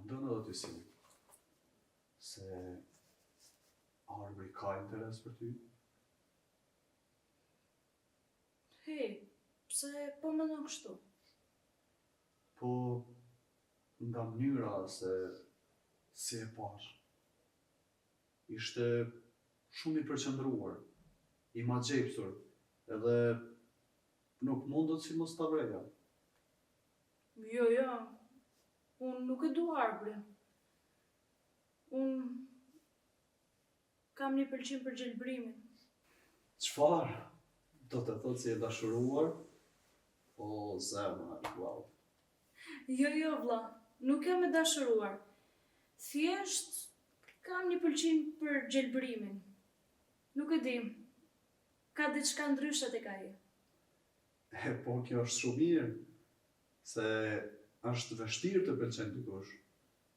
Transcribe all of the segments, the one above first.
Mendon edhe ty si, se arbëri ka interes për ty? Hej, pse po mendon kështu? Po, nga mënyra se si e pash. Ishte shumë i përqendruar, i magjepsur, edhe nuk mundët si mos ta vreja. Jo, unë nuk e du arbrin. Unë kam një pëlqim për gjelbrimin. Çfarë? Do të thotë si e dashuruar? O, zemra, wow. Jo, vlla, nuk jam e dashuruar. Thjesht kam një pëlqim për gjelbrimin. Nuk e di, ka diçka ndryshe tek ai. Po, kjo është shumë mirë, se është vështirë të pëlqen dikush.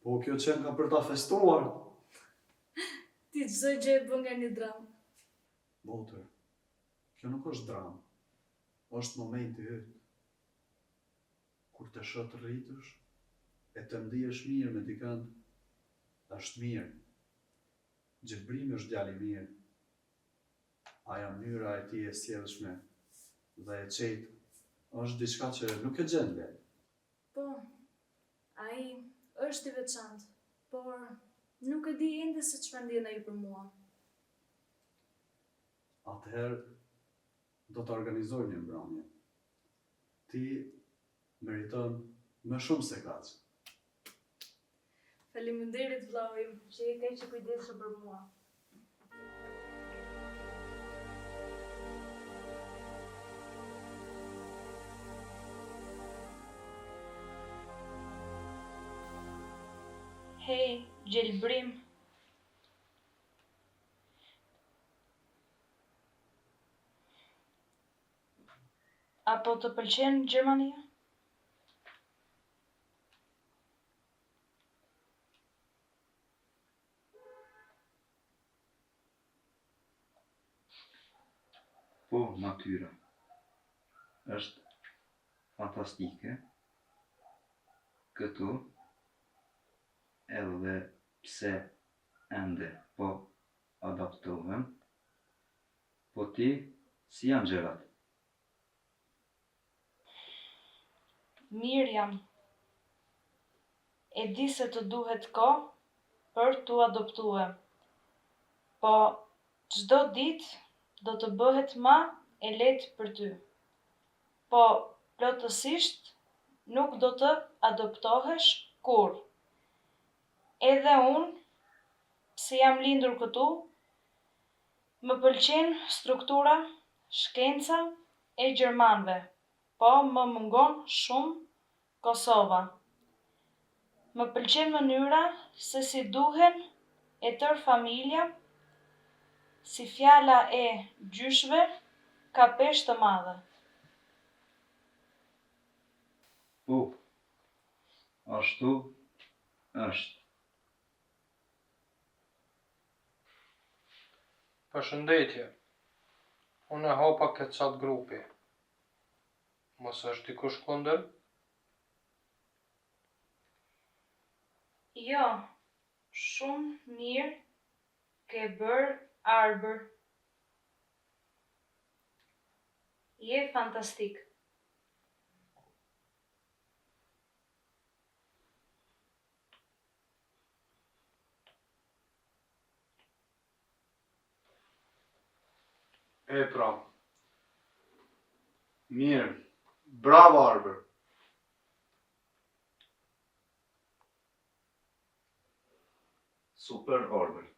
Po, kjo qenë ka për ta festuar. Ti çdo gjë e bën nga një dramë. Motër, kjo nuk është dramë, është momenti yt. Kur të shoh të rritësh, e të ndihesh mirë me dikën, është mirë. Gjelbrimi është djalë i mirë. Ajo mënyra e tij e sjellshme dhe e qetë është diçka që nuk e gjen vetë. Po, ai është i veçantë, por nuk e di ende se çfarë ndjen ai për mua. Atëherë do të organizoj një mbrëmje. Ti meriton më shumë se kaq. Faleminderit vllau im, që je kaq i kujdesshëm për mua. Hej, gjelbrim. Apo të pëlqen Gjermania? Po, natyra. Është fantastike. Këtu, edhe pse ende po adaptohem, po ti si janë gjërat? Mirë jam. E di se të duhet kohë për t'u adoptue. Po, çdo ditë do të bëhet më e lehtë për ty. Po, plotësisht nuk do të adoptohesh kurrë. Edhe unë, pse jam lindur këtu, më pëlqen struktura, shkenca e gjermanëve, po më mungon shumë Kosova. Më pëlqen mënyra se si duhen e tërë familja, si fjala e gjyshve ka peshë të madhe. Po, ashtu është. Përshëndetje. Unë e hapa këtë qatë grupi. Mos është dikush kundër? Jo, shumë mirë ke bërë arbër. Je fantastik. E pra. Mirë. Bravo, Arbër. Super Arbër.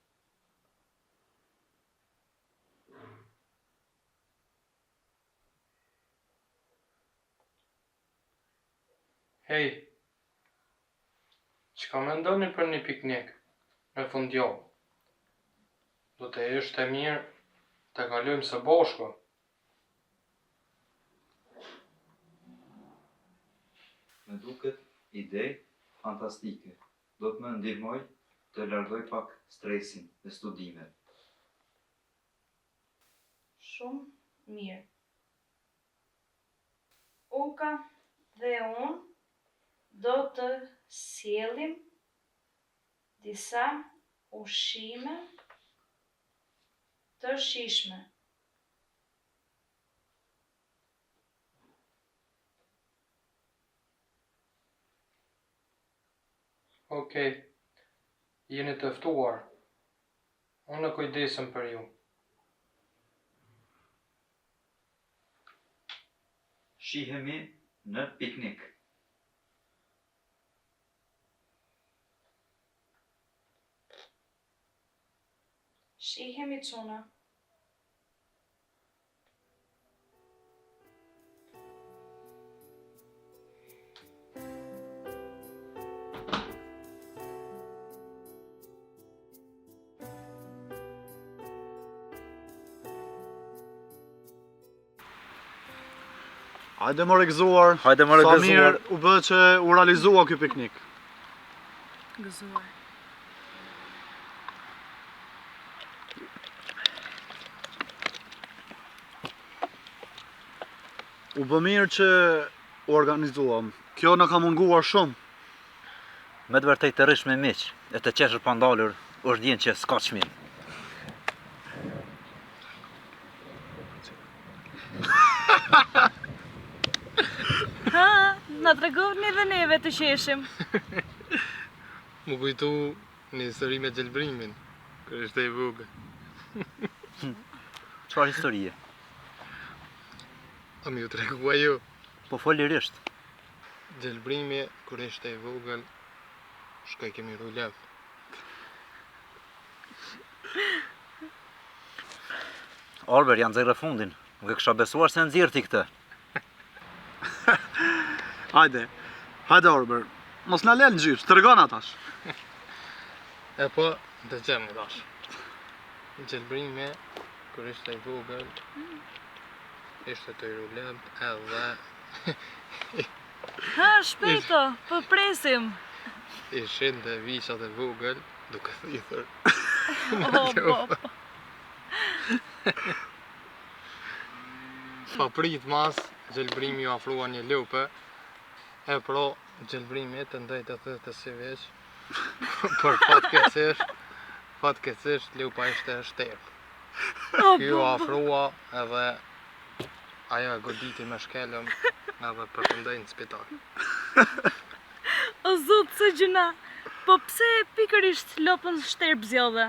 Hej, çka mendoni për një piknik në fundjavë? Do të ishte mirë të kalojmë së bashku. Më duket ide fantastike. Do të më ndihmoj të largoj pak stresin e studimeve. Shumë mirë. Uka dhe unë do të sjellim disa ushqime të shijshme. Okej, jeni të ftuar. Unë kujdesem për ju. Shihemi në piknik. Shihemi çuna. Hajde më gëzuar. Hajde më Sa gëzuar. mirë u bë që u realizua ky piknik. Gëzuar. U bë mirë që u organizuam. Kjo na ka munguar shumë. Me të vërtet të rish me miq, e të qeshur pa ndalur, është djenë që s'ka çmim. Ha, na tregovni dhe neve të qeshim. Më kujtu një histori me gjelbrimin, kër ishte i vogël. Çfarë historie? A mi u tregua ju? Po fol lirisht. Gjelbrimi, kër ishte i vogël, shkoj kemi rulev. Albert, janë nxjerrë fundin. Nuk e kisha besuar se nxjerr ti këtë. Hajde. Hajde Orber. Mos na lë në gjysh, tregon atash. E po, të gjemë në dash. Gjelbrimi, kër ishte i vogël, ishte të i rulev edhe Ha, shpejto, po presim. ishin dhe vishat e vogël duke thithër. Po. Pa prit mas, gjelbrimi ju afrua një lupe, e pro gjelbrimi të ndaj të thithë të si veç, për fatkeqësisht lupa ishte e shtep. Kjo afrua edhe ajo e goditi me shkelëm edhe përfundoi në spital. O zotë se gjuna, po pse pikërisht lopën shterp zjodhe?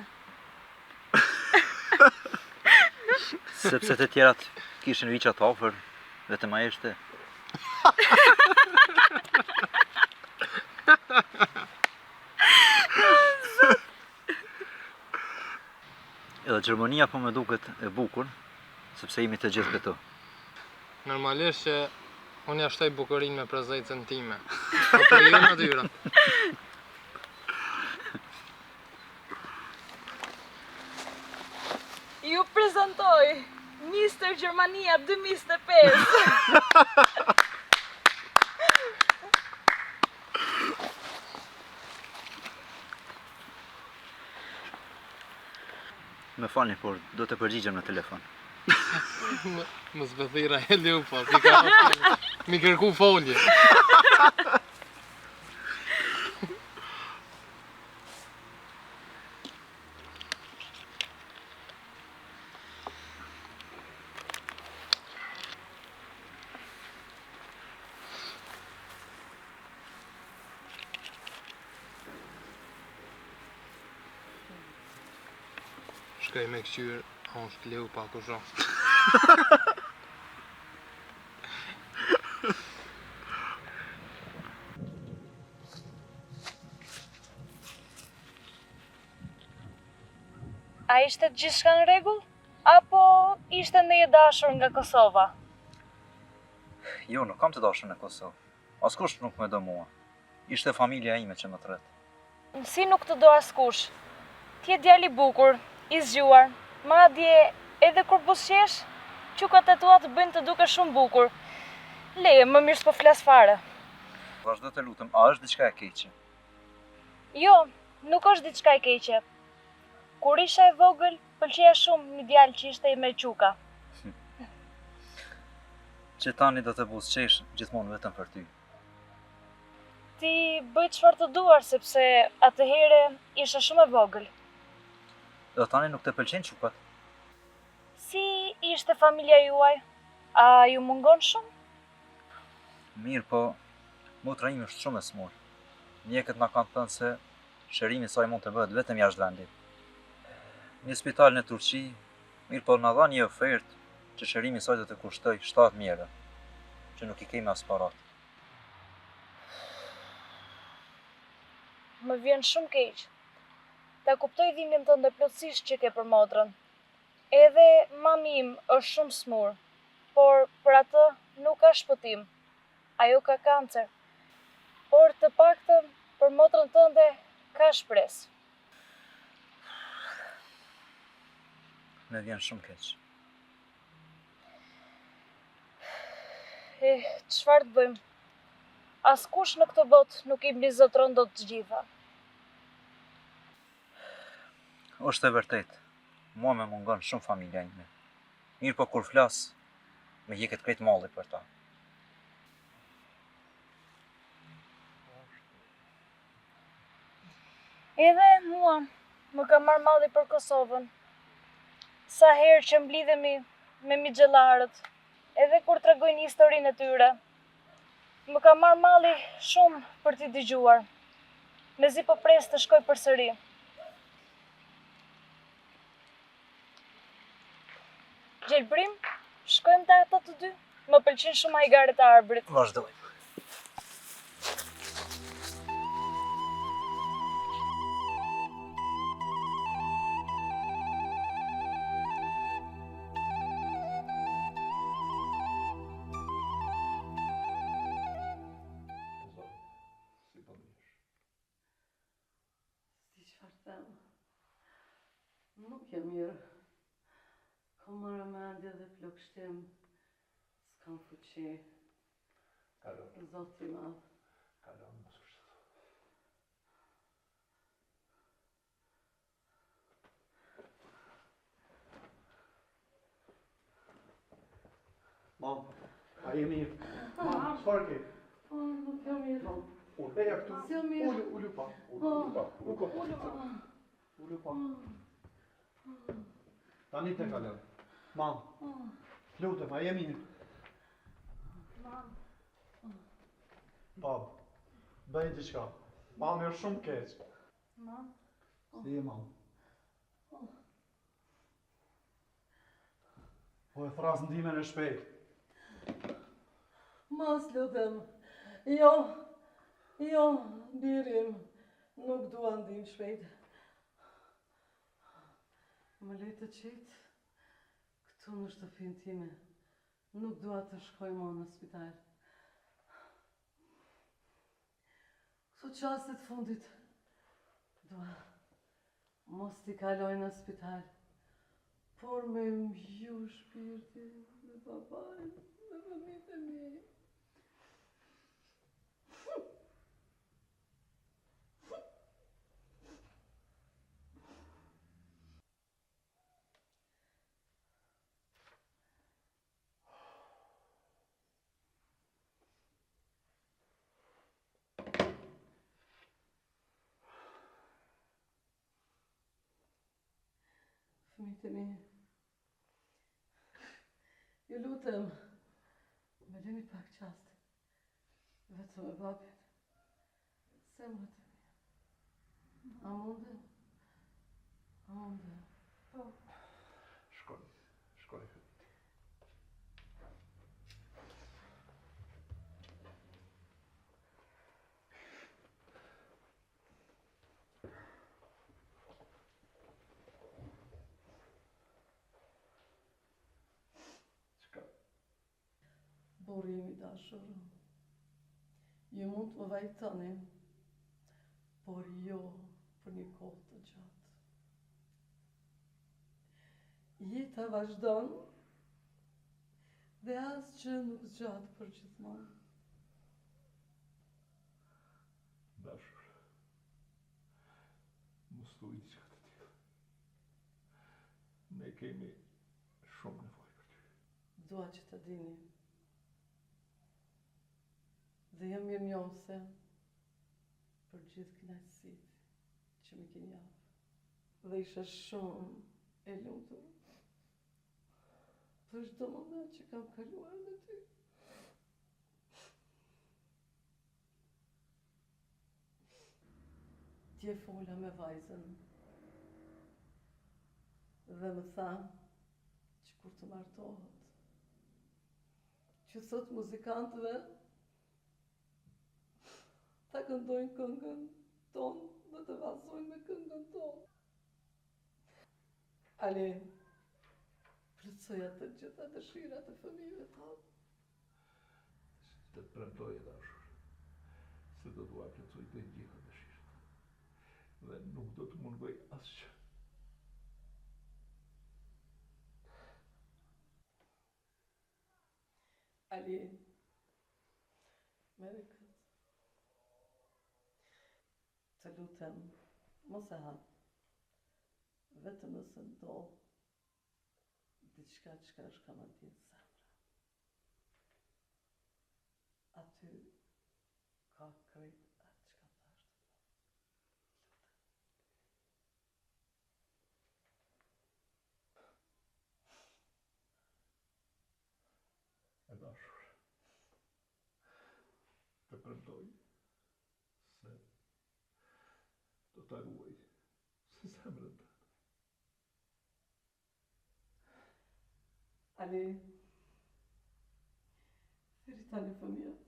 Sepse të tjerat kishin viçat afër, vetëm ai ishte. Edhe Gjermania po më duket e bukur, sepse jemi të gjithë këtu. Normalisht që unë ja shtoj bukurinë me prezecën time. Apo ju natyra. Ju prezentoj Mr. Gjermania 2025. Më falni, por do të përgjigjem në telefon. Më zbethira e lupa, mi kërku folje. Shkoj me këqyr, është leu pa kusho. A ishte gjithçka në rregull? Apo ishte ndonjë dashur nga Kosova? Jo, nuk kam të dashur në Kosovë. Askush nuk më do mua. Ishte familja ime që më tret. Si nuk të do askush? Ti je djalë i bukur, i zgjuar, madje edhe kur buzëqesh, çukat e tua të bëjnë të dukesh shumë bukur. Leje, më mirë s'po flas fare. Vazhdo të lutem, a është diçka e keqe? Jo, nuk është diçka e keqe. Kur isha e vogël, pëlqeja shumë një djalë që ishte i me quka. Që tani do të buzëqesh gjithmonë vetëm për ty. Ti bëj çfarë të duar sepse atëhere isha shumë e vogël. Dhe tani nuk të pëlqen çupat? Si ishte familja juaj? A ju mungon shumë? Mirë, po motra ime është shumë e smur. Mjekët na kanë thënë se shërimi i saj mund të bëhet vetëm jashtë vendit. Një spital në Turqi, mirë po na dha një ofertë që shërimi i saj do të kushtoj 7.000 euro, që nuk i kemi as parat. Më vjen shumë keq. Ta kuptoj dhimbjen tënde plotësisht që ke për motrën. Edhe mami im është shumë smur, por për atë nuk ka shpëtim. Ajo ka kancer. Por të paktën për motrën tënde ka shpresë. Me vjen shumë keq. Çfarë të bëjmë? Askush në këtë botë nuk i mbizotron dot të gjitha. Është e vërtet, mua me mungon shumë familja ime. Mirë po kur flas, me hjeket krejt malli për ta. Edhe mua më ka marrë malli për Kosovën. Sa herë që mblidhemi me mixhellarët, edhe kur tregojnë historinë e tyre, më ka marrë malli shumë për t'i dëgjuar. Mezi po pres të shkoj përsëri. Gjelbrim, shkojmë te ato të dy? Më pëlqen shumë hajgaret e arbërit. Vazhdoj. Nuk jam mirë. Kam marrë mendje dhe plagështim. S'kam fuqi. Zoti i madh. Mam, a je mirë? Mam, çfarë ke? Nuk jam mirë. Eja këtu. Si jam mirë. Ullu pa. Ullu pa. Tani të kalem. Mam, lutem, a je mirë? Bab, bëj diçka. Mami është shumë keq. Si je, mam? Po e thras ndimen e shpejt. Mas lutem. Jo, birim. Nuk dua ndim shpejt. Më lej të qetë. Këtu në shtëpinë time. Nuk dua të shkoj më në spital. Këto çastet fundit. Dua mos t'i kaloj në spital. Por me mbiju shpirti me babajn, me fëmijët e mi. Fëmijët e mi. Ju lutem, me lini pak qast. Vetëm e babin. Semrat e mi. A munde? Po. Shkoj. Burimi dashur. Ju mund të më vajtoni, por jo për një kohë të gjatë. Jeta vazhdon dhe asgjë nuk zgjat për gjithmonë. Dashur, mos thuaj diçka të tillë. Ne kemi shumë nevojë për ty. Dua që të dini. Dhe jam mirënjohëse për gjithë knajësit që më keni japë. Dhe isha shumë e lutur për çdo moment që kam kaluar me ty. Dje fola me vajzën dhe më tha që kur të martohet, që thot muzikantëve ta këndojnë këngën tonë dhe të vazhdojnë me këngën tonë. Ale, plotësoj atë gjitha dëshirat e fëmijëve tonë. Të të premtoj e dashur, se do t'ua plotësoj të gjitha dëshirat. Dhe nuk do të mungoj asgjë. Ali, mere këtë. Të lutem, mos e hap. Vetëm nëse ndodh diçka çka është ka ma dinë zemra. Aty ka krejt atë çka thashtë. E dashur, të premtoj se do ta ruaj se zemrën të. Ali, thiri tani fëmijët.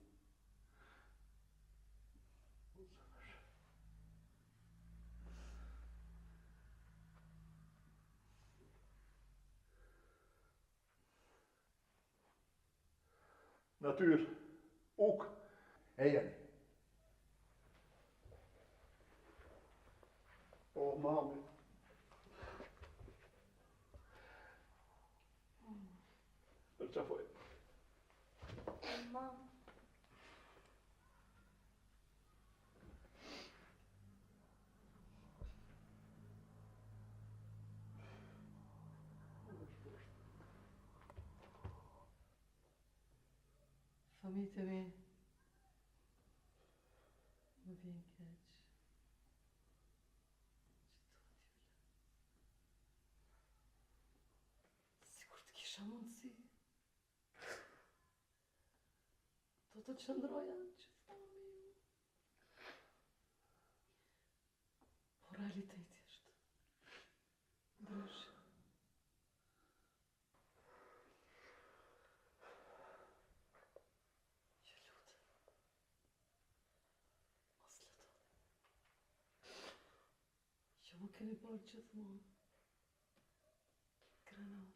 Natyr, uk, e jeni. O, mami, Përqafoj. Mam, Fëmijët e mi, më vjen keq. Sikur të kisha mundësi. Do të qëndroja që thami ju. Por realiteti është ndryshe. Që lutem, mos lëtoni. Që më keni bërë gjithmonë krenar.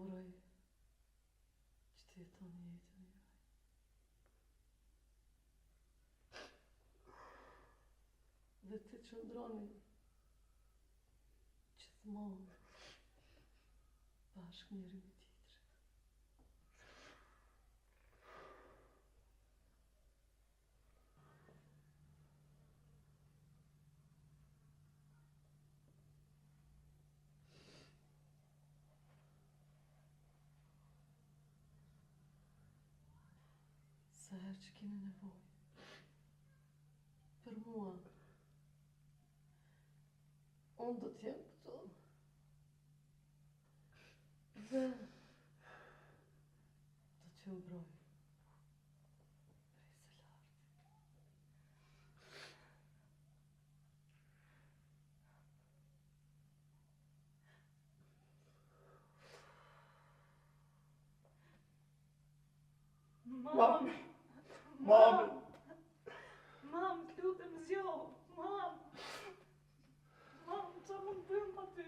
Uroj që të jetoni jetën juaj. Dhe të qëndroni gjithmonë bashkë njëri me tjetrin. Sa herë që keni nevojë për mua, unë do t'jem këtu. Dhe do t'ju mbroj prej së lartë. mam, Mami, mam, të lutem zjo, mam. Mam, qa më të bëjmë pa ty?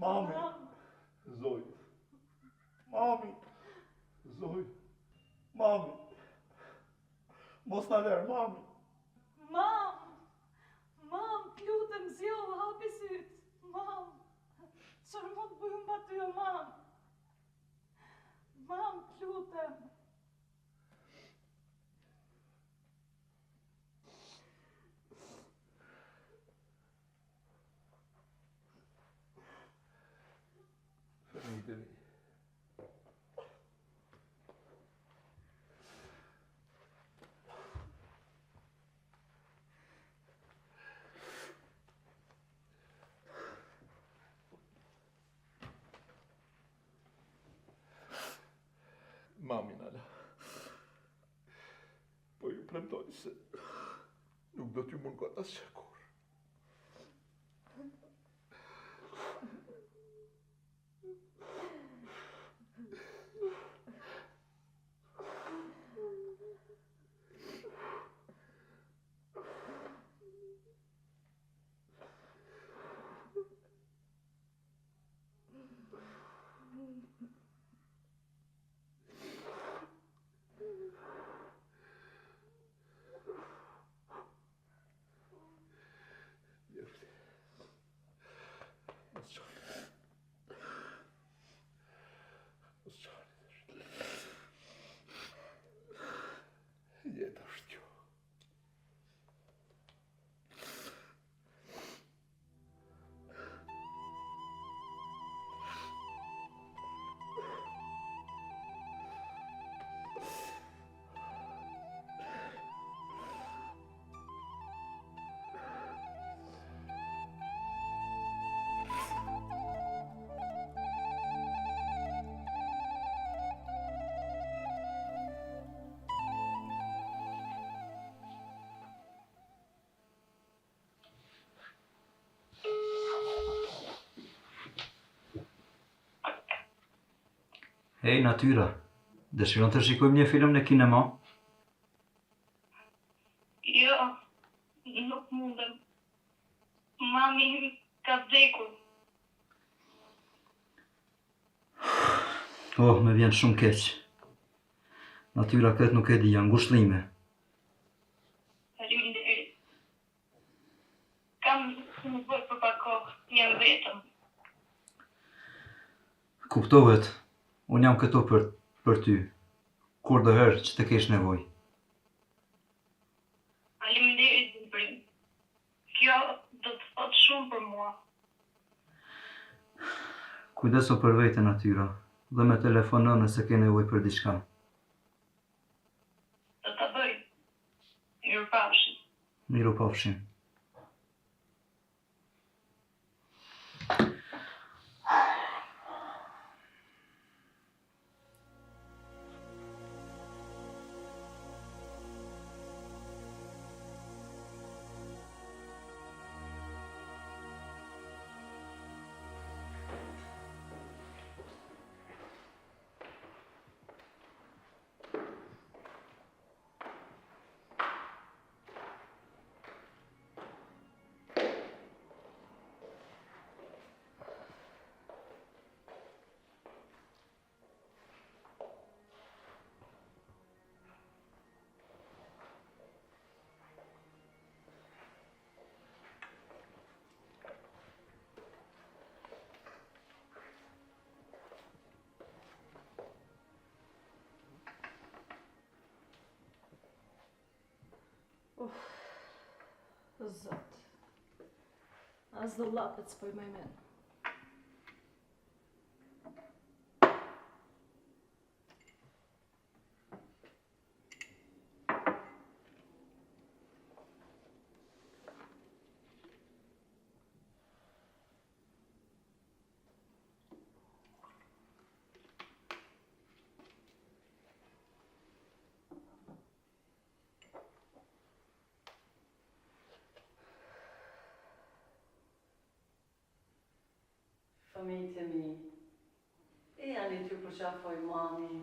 mami, Mam, Zoj. Mami, Zoj. Mami, mos na lër, mami. mam, mam, të lutem zjo, hapi syt. Mam, çfarë më të bëjmë pa ty, o mam? Mam, të lutem. Fëmijët e mi. mamin ala. Po ju premtoj se nuk do t'ju mungon asgjë kur. Jeta është kjo. Hej, natyra, dëshiron të shikojmë një film në kinema? Jo, nuk mundem. Mami ka vdekur. Oh, me vjen shumë keq. Natyra këtë nuk e di, janë ngushëllime. Faleminderit. Kam nevojë për pak kohë, jam vetëm. Kuptohet, unë jam këtu për ty, kur do herë që të kesh nevojë. Faleminderit, Zubrin. Kjo do të thotë shumë për mua. Kujdeso për vete, natyra, dhe me telefono nëse ke nevojë për diçka. Do ta bëj. Mirupafshim. Mirupafshim. Zot. As do lapet s'poj me men. Fëmijët e mi, e janë t'ju përqafoj mami.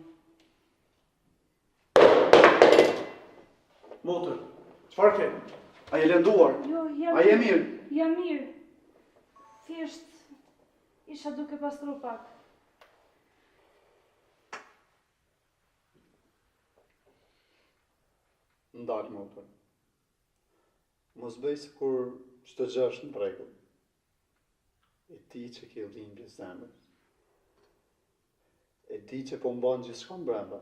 Motër, çfarë ke? A je lënduar? Jo, A je mirë? Jam mirë. Thjesht isha duke pastru pak. Ndalë, motër. Mos bëj si kur çdo gjë është në rregull. E di që ke dhimbje zemrës. E di që po mban gjithçka brenda.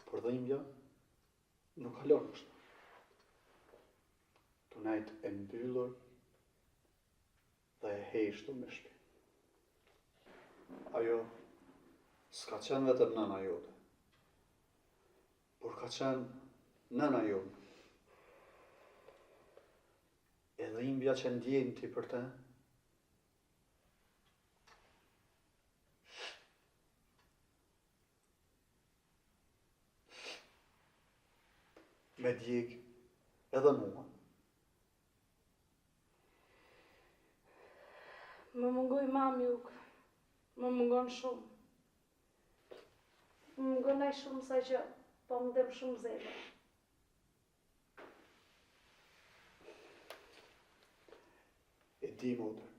Por dhimbja nuk kalon kështu. Tunajt e mbyllur dhe e heshtur me shpinë. Ajo s'ka qenë vetëm nëna jote, por ka qenë nëna jote. E dhimbja që ndjen ti për te, me djeg edhe mua. Më mungoj mami uk. Më mungon shumë. Më mungon ai shumë sa që po më dem shumë zemër. E di, motër.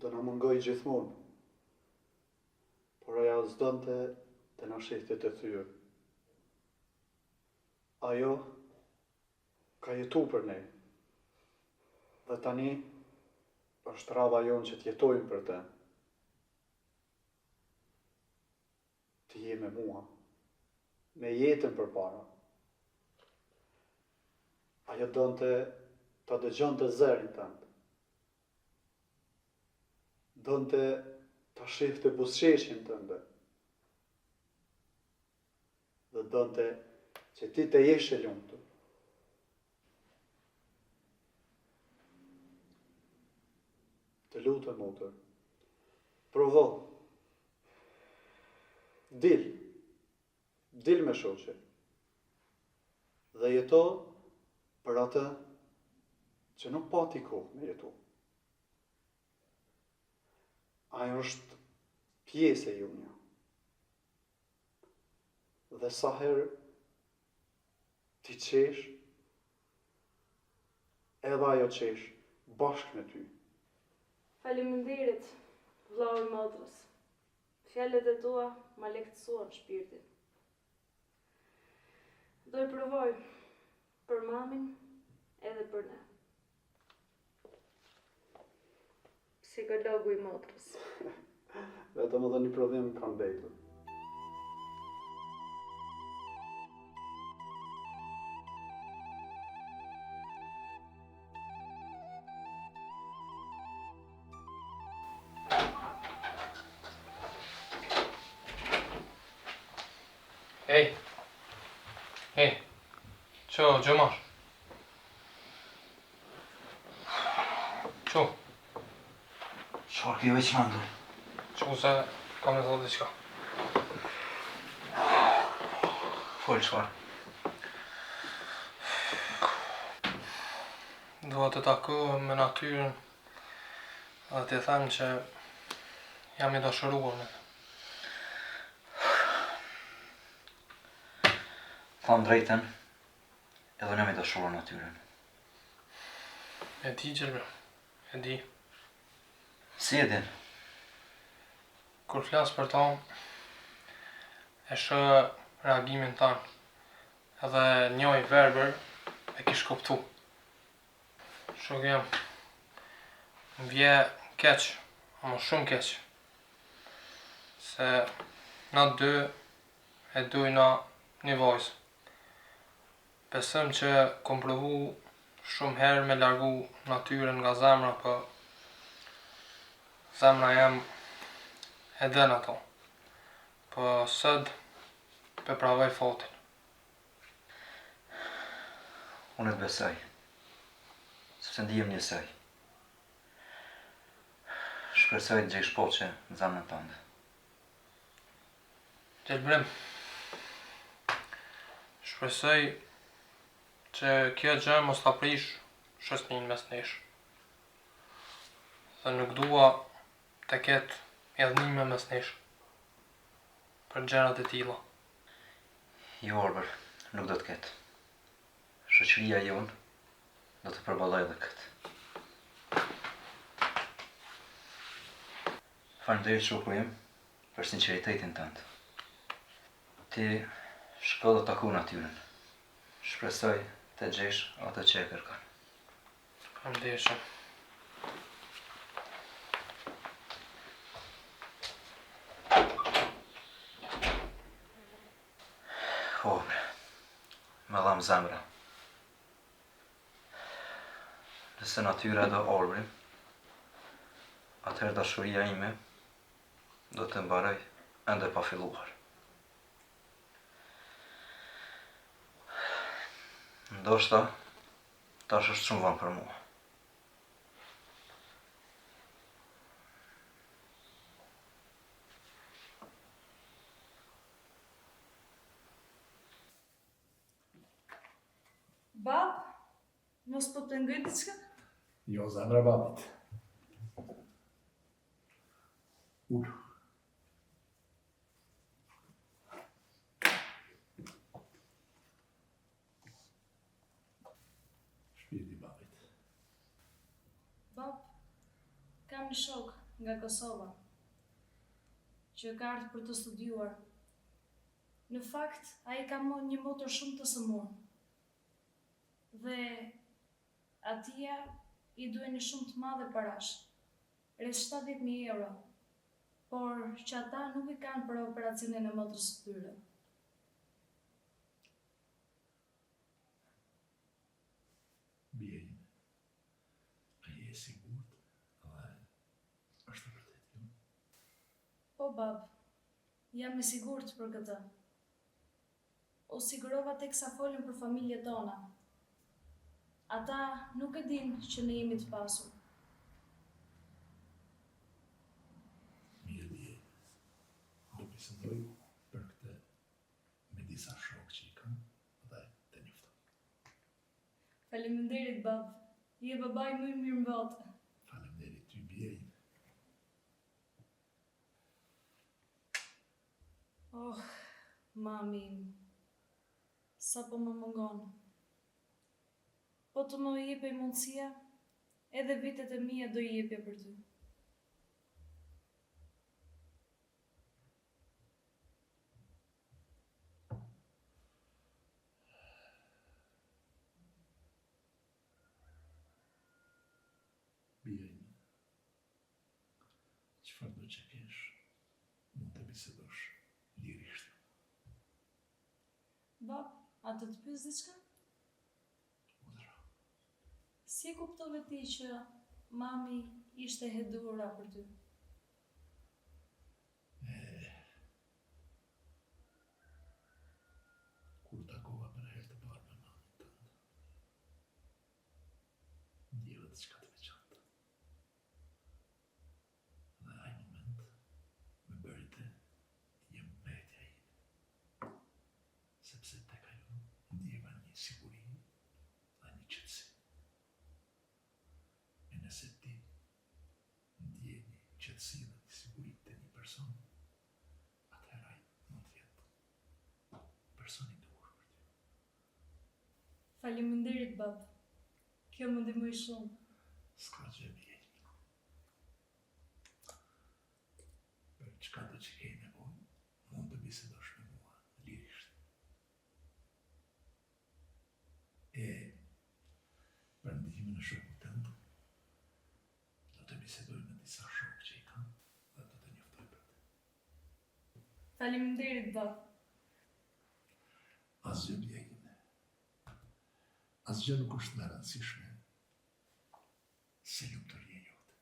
Do na mungoj gjithmonë. Por ajo s'donte të na shihte të thyrë. Ajo ka jetu për ne. Dhe tani është rradha jonë që t'jetojmë për te. Ti je me mua. Me jetën për para. Ajo donte ta dëgjonte zërin tënd. Donte ta shihte buzëqeshjen tënde. Dhe donte që ti të jesh e lumtur. Të lutem, motër. Provo. Dil. Dil me shoqe. Dhe jeto për atë që nuk pati kohë me jetu. Ajo është pjesë e junja. Dhe sa herë ti qesh, edhe ajo qesh bashkë me ty. Faleminderit, vllau i motrës. Fjalët e tua ma lehtësuan shpirtin. Do i provoj për mamin edhe për ne. Psikologu i motrës. Vetëm edhe një prodhim kam betur. Hej. Hej. Qo, gjëmash? Qo? Çfarë ke veç mendur? Qo se ka me thotë diqka. Fol çfarë? Dua të takohem me natyrën dhe t'i them që jam i dashuruar me të. Tham drejten, edhe ne me dashuruar natyrën. E di, Gjelbra, e di. Si e din? Kur flas për ta, e shë reagimin tanë, edhe njoj verber e kish kuptu. Shok jam, më vje keq, ama shumë keq, se na dy e dujna një vajzë. Besëm që kom provu shumë herë me largu natyrën nga zemra, për zemra jam e den ato. Po sëd pe pravoj fatin. Unë të besoj, sepse ndihem njësoj. Shpresoj të gjejsh poqe në zemrën tënde. Gjelbrim, shpresoj që kjo gjë mos ta prish shoqërinë mes nesh. Dhe nuk dua të ketë edhnime mes nesh për gjërat e tilla. Jo, Orber, nuk do të ketë. Shoqëria jonë do të përballoj edhe këtë. Faleminderit shoku im për sinqeritetin tënd. Ti shko dhe taku natyrën. Shpresoj të gjesh atë që e kërkon. Faleminderit shumë. Orber, me dham zemra. Nëse natyra do Orbrin, atëherë dashuria ime do të mbaroj ende pa filluar. Ndoshta, tash është shumë vonë për mua. Bab, mos po të ngrit diçka? Jo, zemra babit. Ullë. Shpirti babit. Bab, kam një shok nga Kosova që ka ardhur për të studiuar. Në fakt, ai ka një motor shumë të sëmurë. Dhe atia i duhen shumë të madhe parash, rreth 70.000 euro, por që ata nuk i kanë për operacionin e motrës së tyre. Bie ime. A je sigurt? Dhe është e vërtet, jo? Po, bab, jam e sigurt për këtë. U sigurova teksa folën për familjet tona. Ata nuk e din që ne jemi të pasur. Mirë bie. Do bisedoj për këtë me disa shokë që i kam dhe të njoftoj. Faleminderit, bab. Je babai më i mirë në botë. Faleminderit ty bie ime. Oh, mami im. Sa po më mungon. Po të më jepe mundësia, edhe vitet e mia do i jepja për ty. Bie ime. Çfarë do që kesh, mund të bisedosh lirisht. Bab, a të të pyes diçka? Udhëra. Si e kuptove ti që mami ishte hedhura për ty? Kur takova për herë të parë me mamën tënde, ndjeva diçka të veçantë. Dhe ai moment më bëri të jem mbetja ime. Sepse tek ajo ndjeva një siguri dhe një qetësi. E nëse ti ndje një qetësi dhe një siguri të një person, atëherë ai mund të jetë personi duhur për ty. Faleminderit, bab. Kjo më ndihmoi shumë. S'ka gjë bie. Për çka do që ke nevojë, mund të bisedosh me mua lirisht. E për ndihmën e shokut tënd, do të bisedoj me disa shokë që i kam dhe do të njoftoj për të. Faleminderit, bab. Asgjë bie ime. Asgjë nuk është më e rëndësishme se lumturia jote.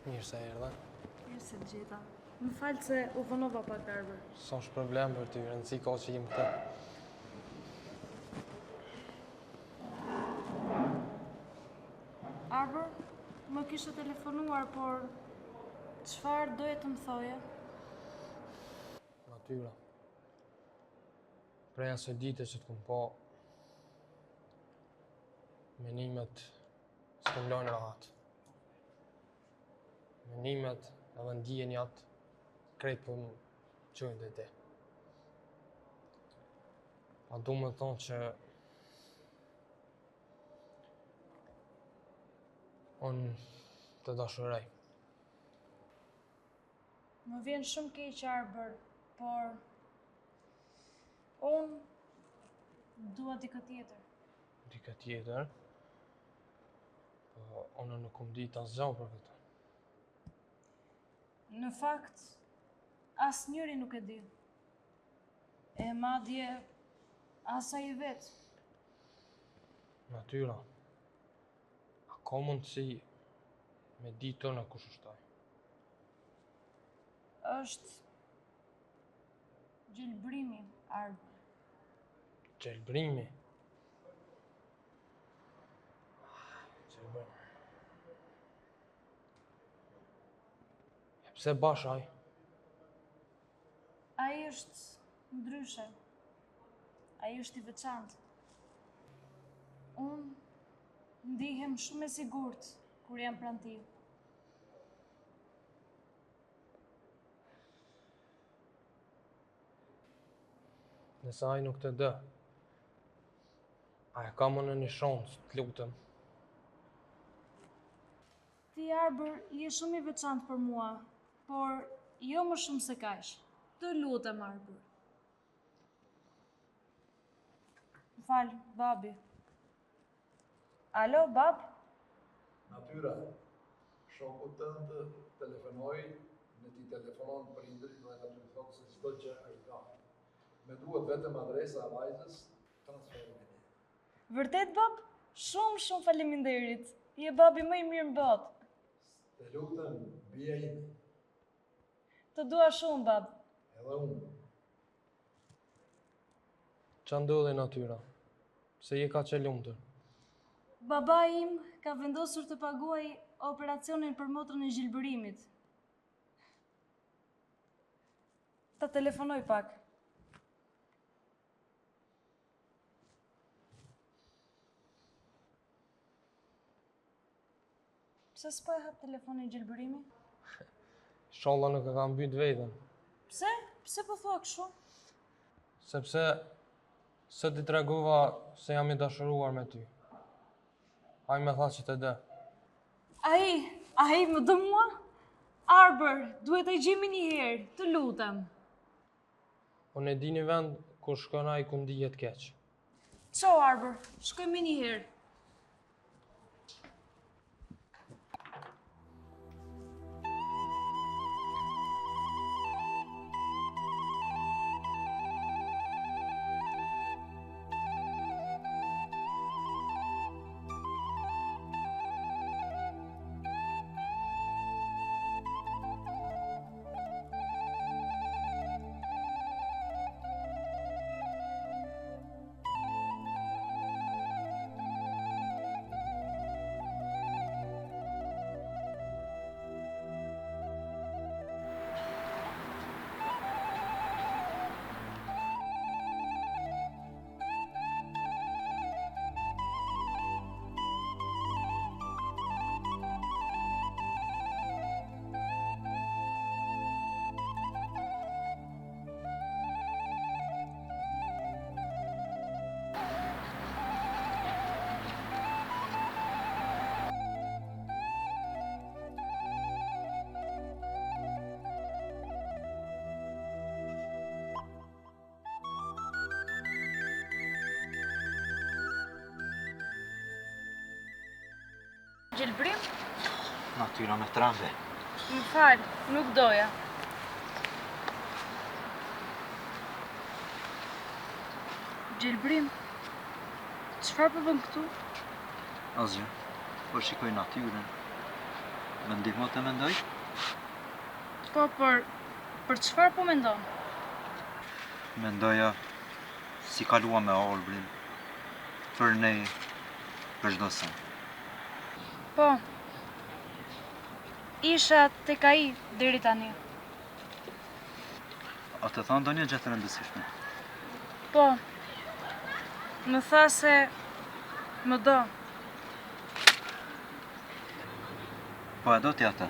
Mirë se erdha. Mirë se të gjeta. Më falë se u vonova pak Arbër. S'është problem për ty, rëndësi ka që jem këta. Arbër, më kishe telefonuar, por çfarë doje të më thoje? Natyra. Prej asoj dite që të kom pa, menimet s'kom lojnë rahat. Menimet edhe ndjenjat krejt po qojnë dhe te. A du me thonë që unë të dashuroj. Më vjen shumë keq Arbër, por unë dua dikë tjetër. Dika tjetër, po unë nuk kom ditë asgjë për këtë. Në fakt, asnjëri nuk e di. E madje as ai vetë. Natyra, a ka mundësi me ditë në kush është ai? Është gjelbrimi, Arbër. Gjelbrimi. Gjelbrimi. E pse bash ai? Ai është ndryshe. Ai është i veçantë. Unë ndihem shumë e sigurt kur jam pranë tij. Nëse ai nuk të dë, a e ka më në një shansë, të lutem. Ti Arbër je shumë i veçantë për mua, por jo më shumë se kaq. Të lutem Arbër. Fal, babi. Alo, bab? Natyra, shoku tënd telefonoi, në ti telefonon për indrit dhe aty thotë se çdo gjë ai ka. Me duhet vetëm adresa e vajzës, transferim e një. Vërtet, bab? Shumë faleminderit. Je babi më i mirë në botë. Të lutem, bie ime, Të dua shumë, bab. edhe unë. Qa ndodhi Natyra? Se je ka që lumtur? Baba im ka vendosur të paguaj operacionin për motrën e gjelbërimit. Ta telefonoj pak. Pse s'po e hap telefonin gjelbërimi? Inshallah nuk e kam mbyt veten, Pse? Pse po thua kështu? sepse së ti tregova se jam i dashuruar me ty. Ai me tha që të dë. Ai më dë mua? Arbër, duhet ai gjemi një herë, të lutem. Unë e di një vend ku shkon ai ku ndihet keq. Ço Arbër, shkojmë një herë. Gjelbrim? Natyra me tramve. Më fal, nuk doja. Gjelbrim, çfarë po bën këtu? Asgjë. Po shikoj natyrën. Më ndihmo të mendoj? Po, për çfarë po mendon? Mendoja si kalua me Olbrin. Për ne, për çdo sen. Po, isha tek ai deri tani. A të thonë ndonjë gjë të rëndësishme? Po, më tha se më do. Po e do ti atë?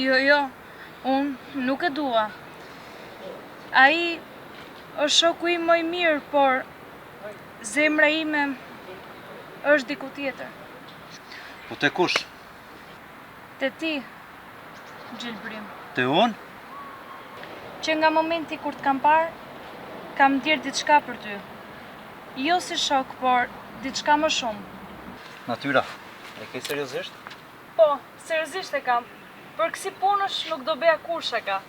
Jo, unë nuk e dua. Ai është shoku im më i mirë, por zemra ime është diku tjetër. Po te kush? Te ti, Gjelbrim. Te unë? Që nga momenti kur të kam parë, kam ndjerë diçka për ty. Jo si shok, por diçka më shumë. Natyra, e ke seriozisht? Po, seriozisht e kam. Për kësi punësh nuk do beja kur shaka.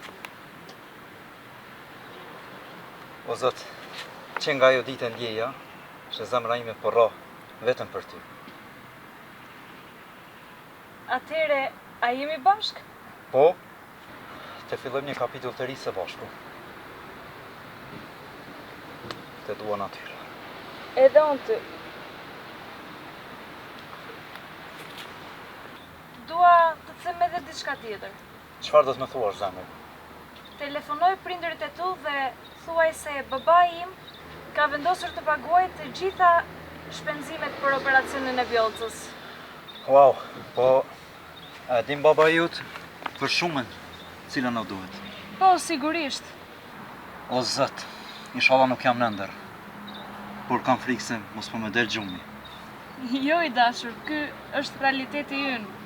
O zot, që nga jo ditë ndjeja, që zemra ime po rro vetëm për ty. Atëhere, a jemi bashk? Po, të fillojmë një kapitull të ri së bashku. Të dua Natyra. Edhe unë ty. Dua të them edhe diçka tjetër. Çfarë do të më thuash zemër? Telefonoj prindërit e tu dhe thuaj se babai im ka vendosur të paguajë të gjitha shpenzimet për operacionin e Vjollcës. Wow, po e dim baba jut për shumën cila në duhet. Po, sigurisht. O zot, inshallah nuk jam në ndër, por kam frikë se mos po më del gjumi. Jo i dashur, ky është realiteti ynë.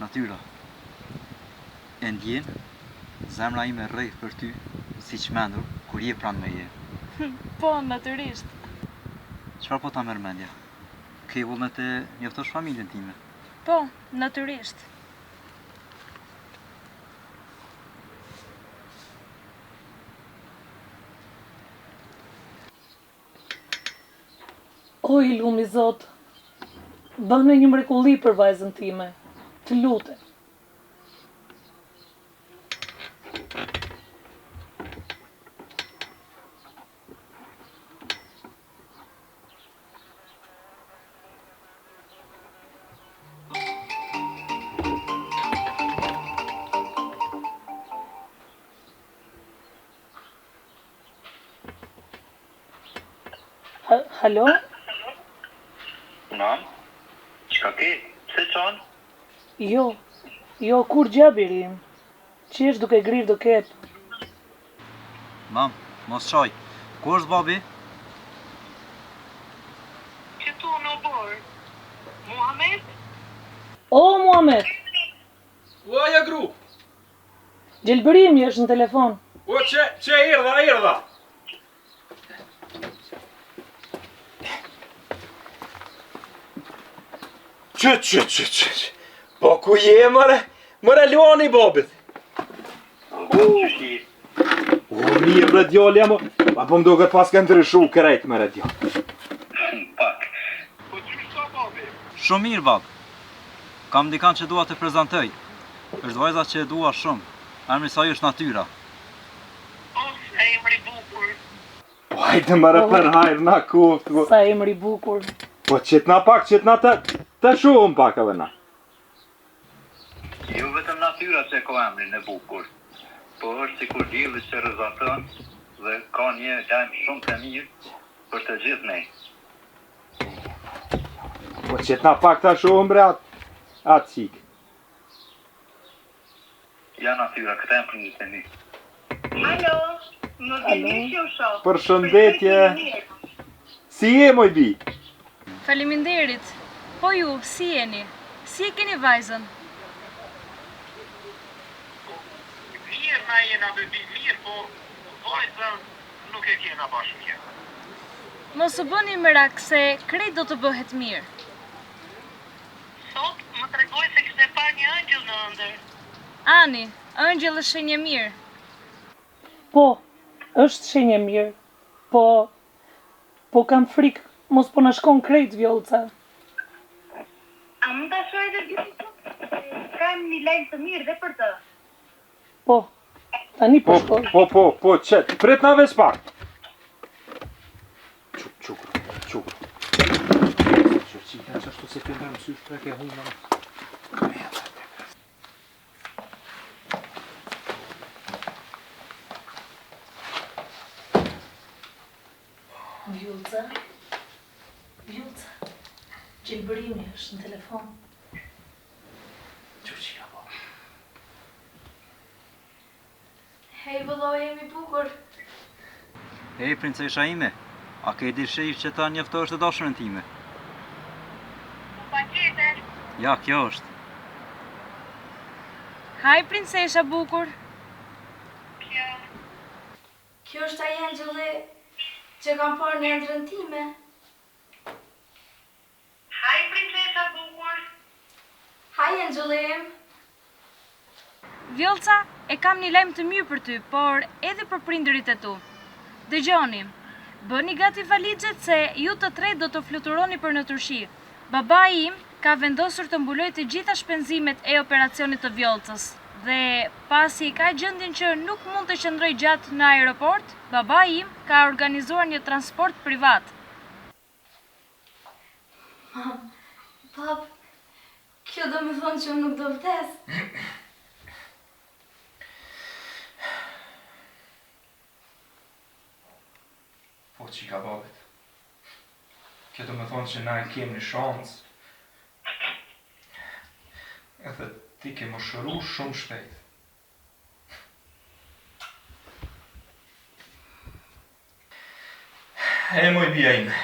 Natyra, e ndjen, zemra ime rrejt për ty, si që mendur, kur je pranë me je. Po, natyrisht. Çfarë po ta merr mendja? Ke vullnet të njoftosh familjen time? Po, natyrisht. O i lumi Zot, bëne një mrekulli për vajzën time, të lutem. Halo? Mam, çka ke? Pse çon? Jo, kur gjabirim. Qesh duke grir do kep. Mam, mos çaj. Ku është babi? Këtu në borë. Muhamet? O, Muhamet, O, ja gru! Gjelbërimi është në telefon. O, që erdha! Që. Po ku je, mëre? Mëre luani babit. Mirë, bre djali, jam... A po më duket pas ke ndryshu krejt, mëre djali. Pak. Po që shto, babi? Shumë mirë, bab. Kam dikan që dua të prezantoj. Është vajza që e dua shumë. Emri saj është Natyra. E emri bukur. Po hajde mëre për hajrë, na kuftë. Sa emri bukur. Po qitna pak, qitna të shumë pak edhe na. Jo vetëm Natyra që ka emrin e bukur, po është sikur dielli që rrezaton dhe ka një lajm shumë të mirë për të gjithë ne. Po qitna pak të shumë bre atë qik. Ja Natyra, këta e prindit e mi. Alo, më vini që u shoh. Përshëndetje. Si je moj bi? Faleminderit. Po ju, si jeni? Si e keni vajzën? Mirë na jena bebi, mirë, po vajzën nuk e kena bashkë mirë. Mos u bëni merak se krejt do të bëhet mirë. Sot më tregoj se kishte parë një angjëll në ëndër. Ani, ëngjëll është shenjë mirë. Po, është shenjë mirë, po kam frikë, mos po na shkon krejt Vjollca. A mund ta shoh edhe gjithë? Kam një lajm të mirë dhe për të. Po, tani po shkoj. Po, qet, prit na veç pak. Qukru. Qikën që ashtu se të ndërë mësysh prek e humën. Vjollca, Gjelbërimi është në telefon. Qurqia po. Hej, vëlloj, jemi bukur. Hej, princesha ime, a ke dishej që ta njoftosh të dashurën time? Pa tjetër. Ja, kjo është. Haj, princesha bukur. Kjo. Kjo është ai Angeli që kam parë në ëndrrën time. Haj, princesa bukur. Haj, Angeli. Vjollca, e kam një lajm të mirë për ty, por edhe për prindërit e tu. Dëgjoni, bëni gati valixhet se ju të tre do të fluturoni për në Turqi. Babai im ka vendosur të mbulojë të gjitha shpenzimet e operacionit të Vjollcës. Dhe pasi ka gjendjen që nuk mund të qëndroj gjatë në aeroport, babai im ka organizuar një transport privat. Mam, pap, kjo do me thonë që unë nuk do vdes. Po, qika babet. Kjo do me thonë që na e kem një shansë. Edhe ti ke më shëru shumë shpejt. E moj bia ime.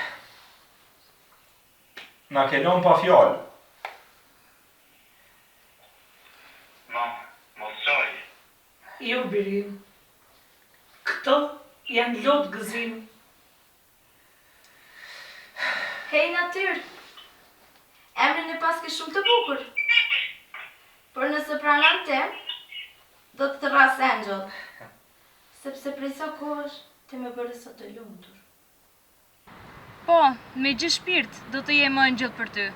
Na ke lënë pa fjallë. Mos qaj. Jo, birim. Këto janë lotë gëzimi. Hej, natyr, emrin e paske shumë të bukur. Por nëse pranon te, do të rras Angel. Sepse prej sa kohësh ti më bëre sa të lumtur. Po, me gjithë shpirt do të jem Angel për ty.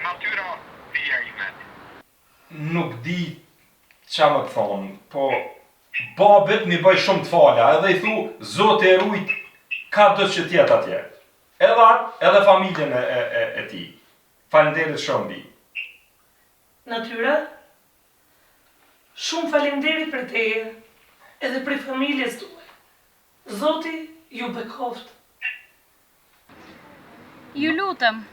Natyra, bia ime. Nuk di qa më të thonë, po babet mi bëj shumë të fala, edhe i thu, Zotë e rujt, ka do që tjetë atje. Edhe familjen e ti. Faleminderit shumë bi. Natyra, shumë faleminderit për teje, edhe për familjes tuaj. Zoti ju bekoft. Ju lutem,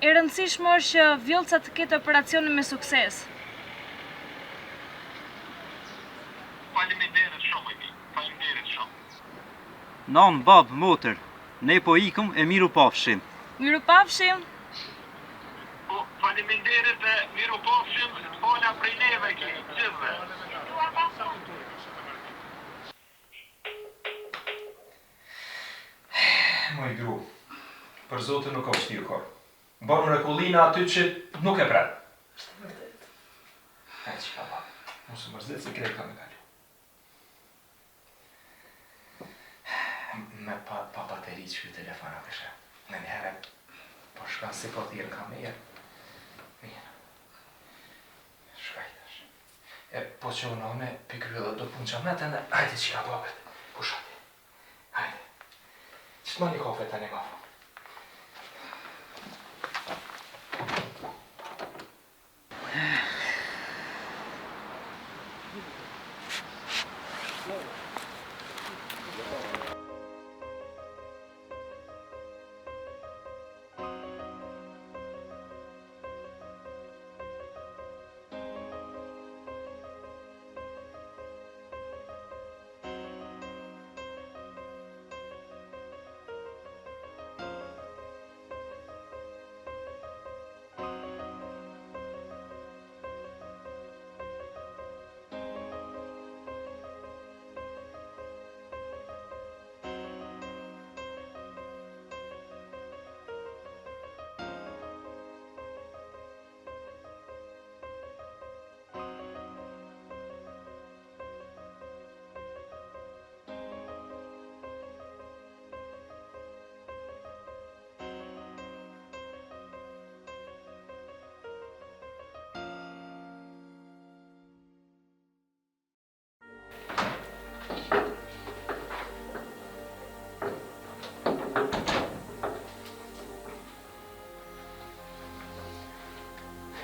e rëndësishme është që Vjollca të ketë operacionin me sukses. Faleminderit shumë, Emi. Faleminderit shumë. Nan, bab, motër, ne po ikëm e miru pafshim. Miru pafshim. Po, faleminderit dhe miru pafshim, fola prej neve ki, gjithve. Moj gru, për Zotë nuk ka vështirë korë. Bërë mrekullina aty që nuk e pret. Është vërtet. E që ka ba, mos më mërzit se krejt ka me kalu. Me pa bateri që këtë telefona këshe. Në një herë, po shka si po thirë ka me jerë. Mirë. Shkajtash. E po që unone, pikryllë do punë qa me të në, hajde që ka babet, pushati. Hajde. Që të më një kafe të një kafe.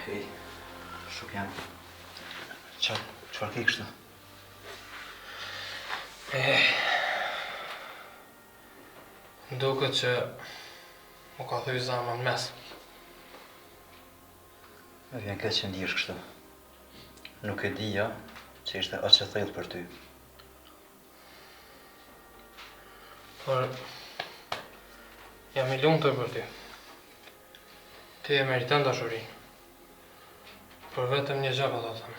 Hej, Shukjan, qëfar ke kështë? Duket që Më ka thy zama në mes. Më vjen keq që ndihesh kështu. Nuk e dija që ishte aq e thellë për ty. Por jam i lumtur për ty. Ti e meriton dashurinë. Por vetëm një gjë po ta them.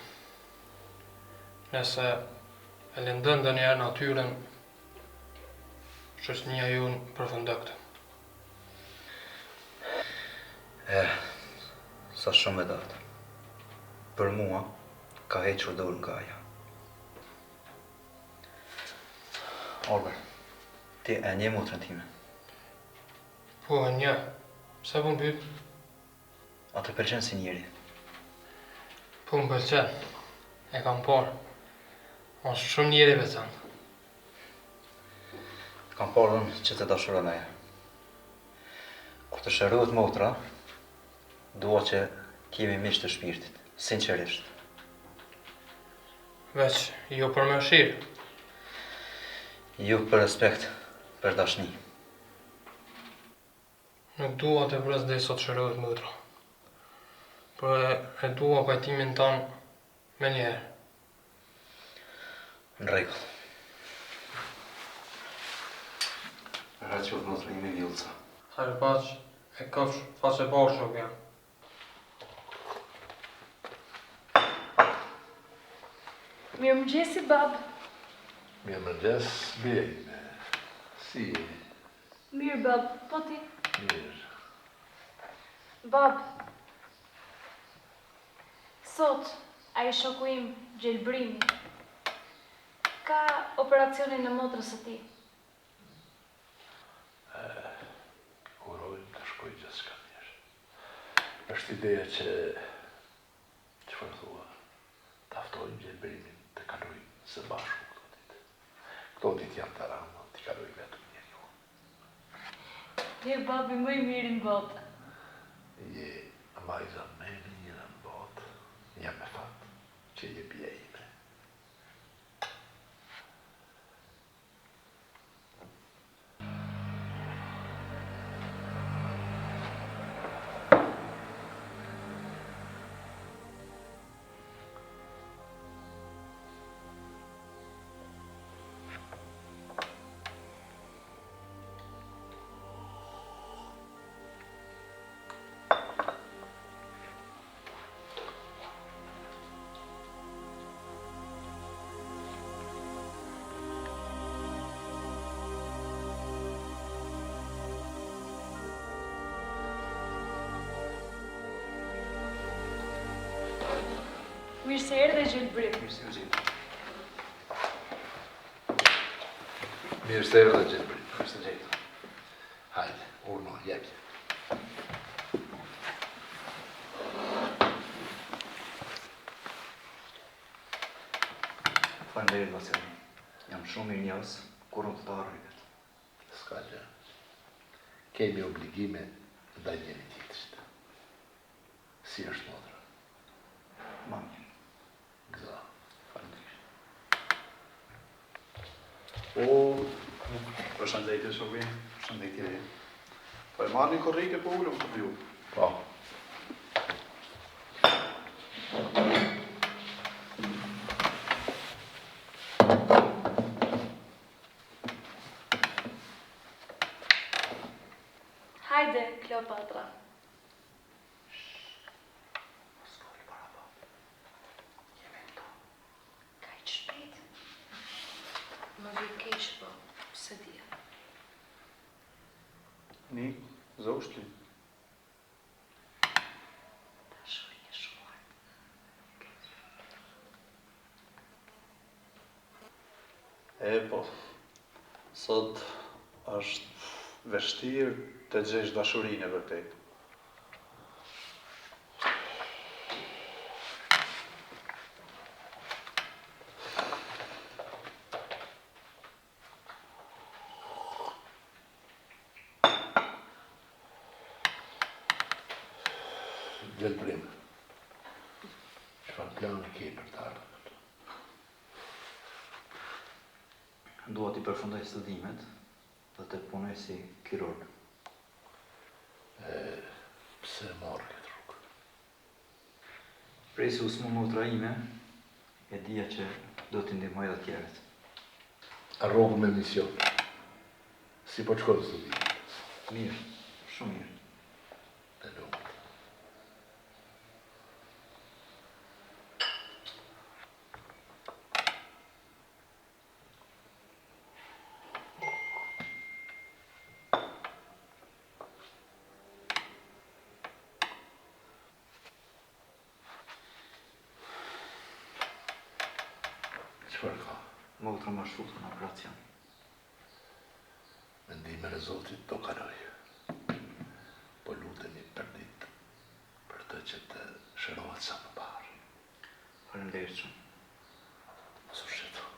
Nëse e lëndon ndonjëherë natyrën, shoqënia jonë përfundon këtë. Sa shumë e datë. Për mua, ka hequr dorë nga ajo. Oliver, ti e nje motrën time. Po, e një. Pse po më pyet? A të pëlqen si njeri? Po më pëlqen. E kam parë. Është shumë njeri veçantë. Kam parën që të dashuron ajo. Kur të shërohet motra, dua që t'jemi miq të shpirtit, sinqerisht. Veç, jo për më shirë. Jo për respekt, për dashni. Nuk dua të vres dhe sot shërohet motra. Por e dua pajtimin tanë me njerë. Në rregull. Ra qoftë motra ime vjullca. Hajde paç, e këfsh, faqe bashkë nuk jam. Mirëmëngjesi, bab. Mirëmëngjes, bjejme. Si je? Mirë, bab. Po ti? Mirë. Bab. Sot, ai shoku im, Gjelbrimi, ka operacionin në motrës së tij. Urojmë të shkoj gjithçka mirë. Është ideja që çfarë thua, ta ftojmë Gjelbrimin të kalojmë së bashku këto ditë. Këto ditë janë të rënda, t'i kaloj vetëm njeriu. Je babi më i miri në botë. Je vajza më e mirë në botë. Jam me fat që je bia ime. Mirë se erdhe, Gjelbrim. Mirë se u gjetë. Mirë se erdhe, Gjelbrim. Mirë se gjetë. Hajde, urno, jepje. Faleminderit, Vasiani. Jam shumë mirë njerëz kur unë të ta arrit. S'ka gjë. Kemi obligime ndaj njëri tjetrit. Si është motra? Ma mirë. Gëza. Përshëndetje, shoku. Shëndetje. Po e marrni korrike po ulëm të ju. Po. Hajde, Kleopatra. Kaq shpejt. Më vi keq, po, se dia. Nik, zoshti. Dashurin e shkuar. Po, sot është vështirë të gjesh dashurinë e vërtetë. Gjelbrim. Çfarë plani ke për të ardhmen? Dua t'i përfundoj studimet dhe të punoj si kirurg. Presus më motra ime, e dija që do t'i ndihmoj edhe tjerët. Rrogën me mision. Si po shkon studimet? Mirë, shumë mirë. E lumtë. Çfarë ka? Motra më shfutur në operacion. Me ndihmën e Zotit do kaloj. Po luteni për ditë, për të që të shërohet sa më parë. Faleminderit shumë. Mos u shqeto.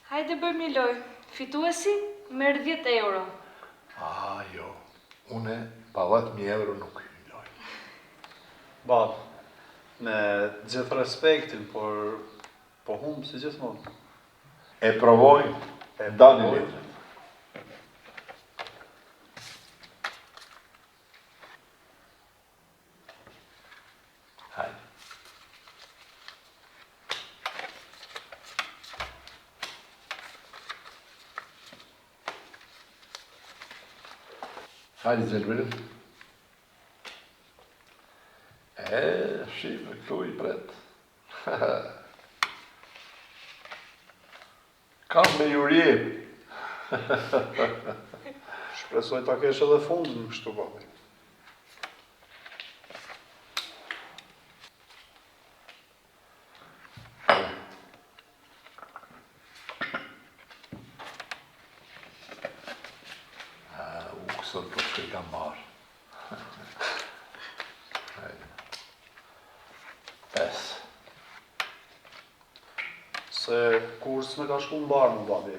Hajde bëjmë një lojë. Fituesi merr 10 euro. Jo. Une pa 10.000 euro nuk hyj. Bab, me gjithë respektin, por po humbë si gjithmonë. E provoj, e dani letret. Hajde. Hajde Gjelberin. Shime, këtu i pret. Kam me jurjepi. Shpresoj ta kesh edhe fundin kështu, babi. Sot po shkoj kam marrë. Pes. Se kurs me ka shku në barë, mu babi.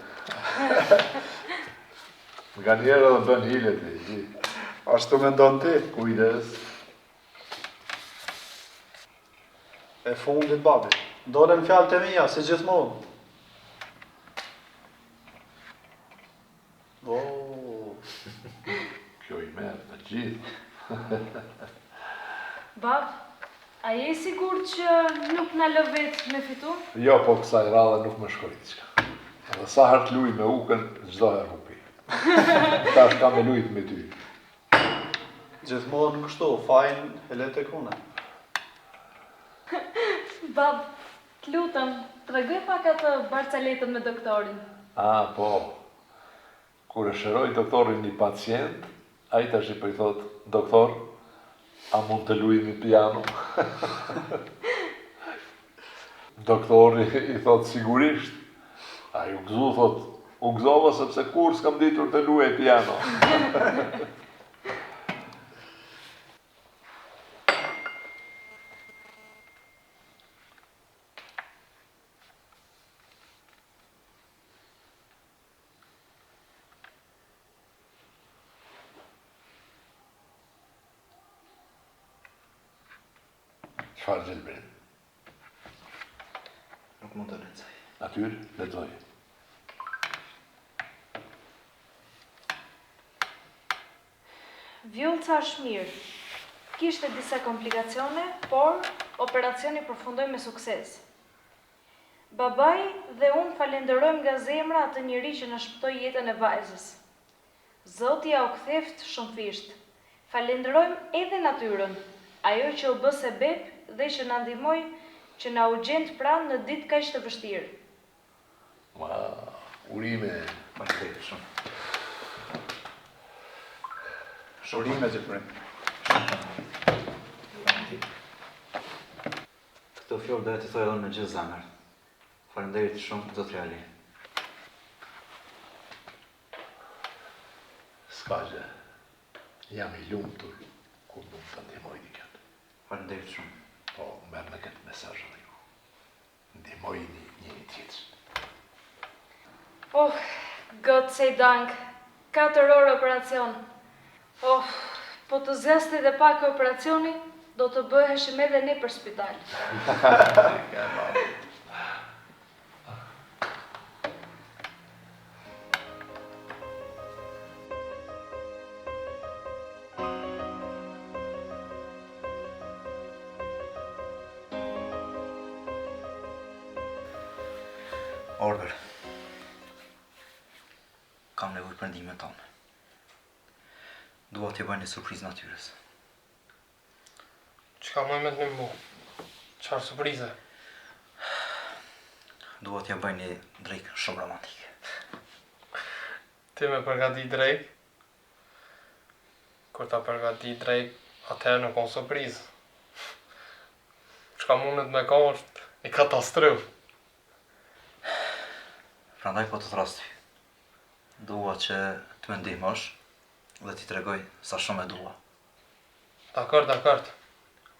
Nga njerë edhe bën hile ti. Ashtu me ndonë ti. Kujdes. E fundit, babi. Dolen fjalët e mija, si gjithmonë. Kjo i merë të gjithë. Bab, a je sigur që nuk na lë vetë me fitu? Jo, po kësaj radhe nuk më shkoj diçka. Edhe sa herë luj me ukën, çdo herë hupi. Tash kam me lujt me ty. Gjithmonë kështu, fajn e le tek une. Bab, të lutem, tregoj pak atë barcaletën me doktorin. Po. Kur e shëroj doktorin një pacient, ai tash i po i thot, doktor, a mund të luajmë piano? Doktori i thot sigurisht. Ai u gëzu, thot, u gëzova sepse kur s'kam ditur të luaj piano. Çfarë Gjelberin? Nuk mund të lexoj. Atyr, lexoj. Vjollca është mirë. Kishte disa komplikacione, por operacioni përfundoi me sukses. Babai dhe unë falenderojmë nga zemra atë njeri që na shpëtoi jetën e vajzës. Zoti ja u ktheft shumë fisht. Falenderojmë edhe natyrën, ajo që u bë sebeb dhe që na ndihmoi që na u gjend pranë në ditë kaq të vështirë. Urime. Faleminderit shumë. Urime Gjelberin. Këto fjalë do të thoj edhe me gjithë zemër. Faleminderit shumë, zotri Ali. S'ka gjë. Jam i lumtur kur mund të ndihmoj dikën. Faleminderit shumë. Po, merr me këtë mesazh edhe ju. ndihmojni njëri tjetrin. Oh, God say dank. 4 orë operacion. Oh, po të zjasti dhe pak operacioni, do të bëheshim edhe ne për spital. Orber, kam nevojë për ndihmën tonë. Dua t'ju bëj një surprizë natyres. Çka më me të mu? Çfarë surprize? Dua t'ja bëj një drekë shumë romantike. Ti me përgati drejk? Kur ta përgati drejk, atëherë nuk ka surprizë. Çka mundet me ka është një katastrofë. Prandaj po të thras ty. Dua që të më ndihmosh dhe t'i tregoj sa shumë e dua. Dakor.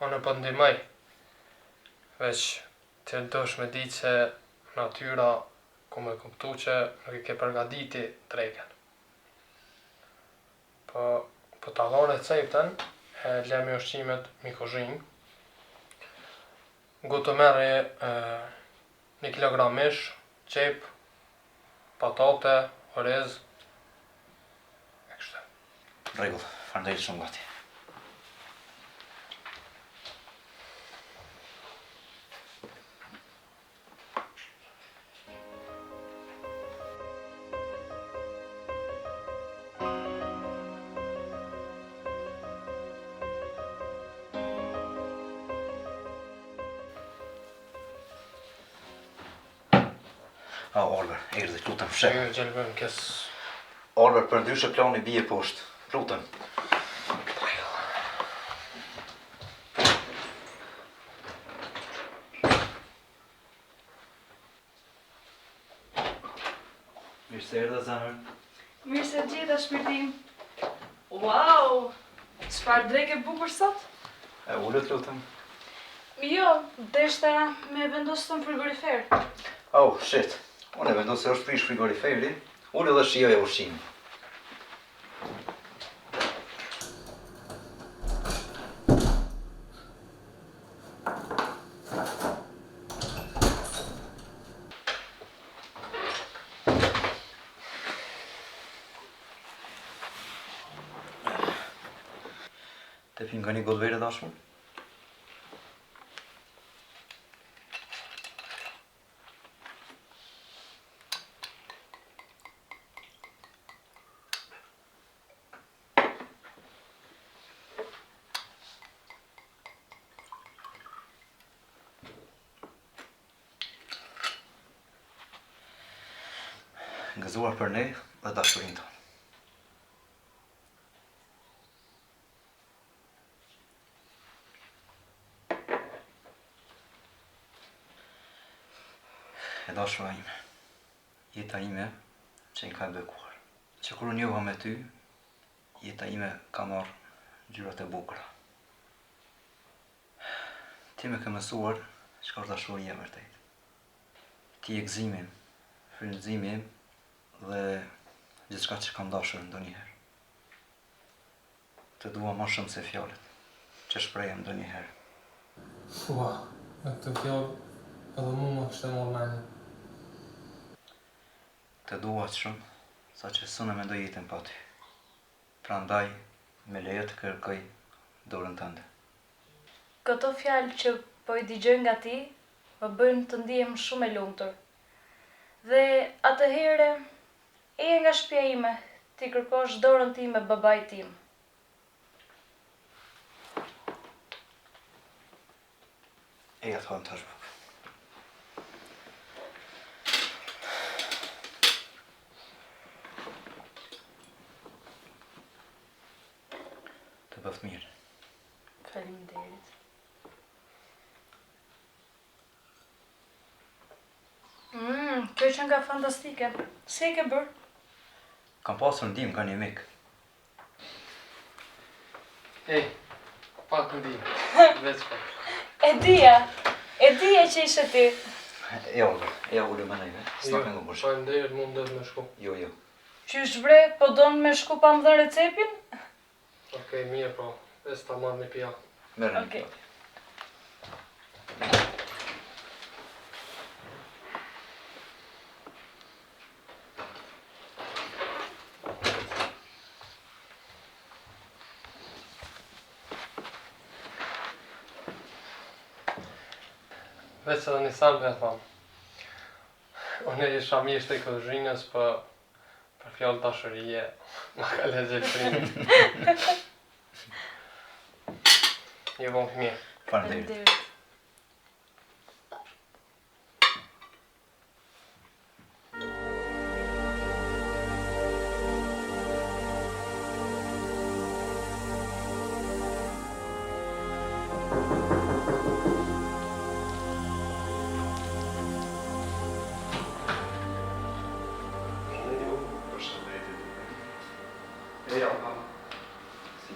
Unë po të ndihmoj. Veç ti dosh me ditë se natyra ku me kuptu që nuk i ke përgatiti drejken. Po ta dhone recepten, e lemi ushqimet mi kuzhinë. Ngu të merri 1 kilogram mish, qep, patate, orez, e kështë. Rregull, faleminderit shumë gati. Orber, erdhi, lutem, fsheh. Gjelbën, kes... Orber, për ndryshe plani bie poshtë. Lutem. Mirë se erdhe, zemër. Mirë se gjeta, shpirtim. Wow! Çfarë drekë e bukur sot? E ullet, lutem. Jo, deshta me vendosë në frigorifer. Oh, shit. Unë e vendosë se është prish frigoriferi, ullë dhe shioj e ushqimi. Te pim nga një gotë vere, dashur? Gëzuar për ne dhe dashurinë tonë. E dashura ime, jeta ime që ka bekuar. Që kur unë njoha me ty, jeta ime ka marrë ngjyrat e bukura. Ti më ke mësuar çka është dashuria e vërtetë. Ti je gëzimi, frymëzimi im dhe gjithçka që kam dashur ndonjëherë. Të dua më shumë se fjalët që shprehem ndonjëherë. Ua, me këtë fjallë edhe mu më kështë e morë mendje. Të dua të shumë, sa që s'unë mendoj jetën pa ty. Prandaj, me leje të kërkoj dorën tënde. Këto fjalë që po i dëgjoj nga ti, më bëjnë të ndihem shumë e lumtur. Dhe atëherë, eje nga shtëpia ime, ti kërkosh dorën time babait tim. Eja të hajmë tash bukë. Të bëft mirë. Faleminderit. Kjo që nga fantastike. Si e ke bërë? Kam pasur ndihmë nga një mik. Ej, pak ndihmë, veç pak. E dija që ishe ti. Ja ullu me nejve. S'na këngu bosh. Faleminderit, mundet me shku. Jo, jo. Qysh bre, po don me shku pa më dhënë recepin? Okej, mirë po. Veç ta marr një pija. Merë Okej. Veç edhe një salve e tham. Unë isha mjesht e këzhinës për fjallë dashërije. Ma ka lezet primi. Ju bon fëmije. Faleminderit.